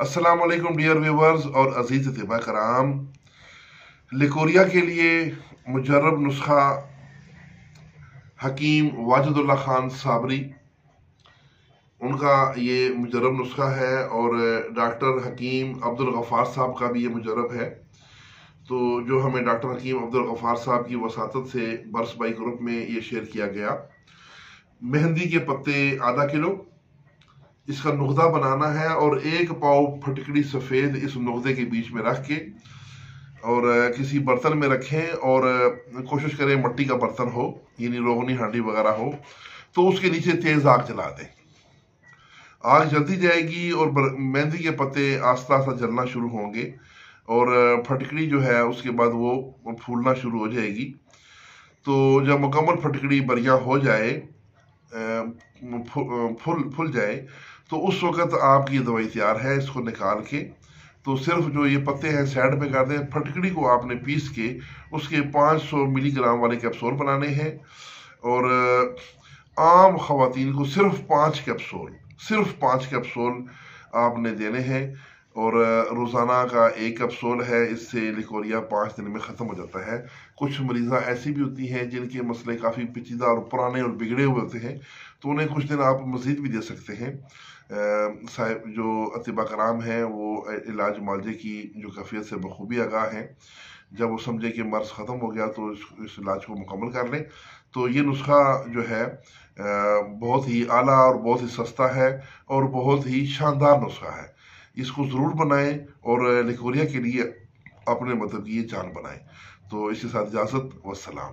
अस्सलाम वालेकुम dear viewers और अजीज तिबा कराम। लिकोरिया के लिए मुजर्रब नुस्खा हकीम वाजिदुल्लाह खान साबरी, उनका ये मुजर्रब नुस्खा है और डॉक्टर हकीम अब्दुल गफ़ार साहब का भी ये मुजर्रब है। तो जो हमें डॉक्टर हकीम अब्दुल गफ़ार साहब की वसातत से बर्स बाई ग्रुप में ये शेयर किया गया। मेहंदी के पत्ते आधा किलो, इसका नुख्ता बनाना है और 1 पाव फटकड़ी सफ़ेद इस नुख्ते के बीच में रख के और किसी बर्तन में रखें और कोशिश करें मट्टी का बर्तन हो, यानी रोगनी हांडी वगैरह हो, तो उसके नीचे तेज आग जला दें। आग जलती जाएगी और मेहंदी के पत्ते आस्ता आस्ता जलना शुरू होंगे और फटकड़ी जो है उसके बाद वो फूलना शुरू हो जाएगी। तो जब मुकम्मल फटकड़ी बढ़िया हो जाए, फुल जाए, तो उस वक़्त आपकी ये दवाई तैयार है। इसको निकाल के तो सिर्फ जो ये पत्ते हैं साइड पे कर दें। फटकड़ी को आपने पीस के उसके 500 मिलीग्राम वाले कैप्सूल बनाने हैं और आम ख़वातीन को सिर्फ 5 कैप्सूल आपने देने हैं और रोज़ाना का 1 कैप्सूल है। इससे लिकोरिया 5 दिन में ख़त्म हो जाता है। कुछ मरीज़ा ऐसी भी होती हैं जिनके मसले काफ़ी पेचीदा और पुराने और बिगड़े हुए होते हैं, तो उन्हें कुछ दिन आप मज़ीद भी दे सकते हैं। साहिब जो अतिबा कराम हैं वो इलाज मुआवजे की जो कैफियत से बखूबी आगाह हैं। जब वो समझे कि मर्ज़ ख़त्म हो गया तो इस इलाज को मुकम्मल कर लें। तो ये नुस्खा जो है बहुत ही आला और बहुत ही सस्ता है और बहुत ही शानदार नुस्खा है। इसको ज़रूर बनाएं और लिकोरिया के लिए अपने मतलब की ये जान बनाएं। तो इसके साथ इजाज़त, वस्सलाम।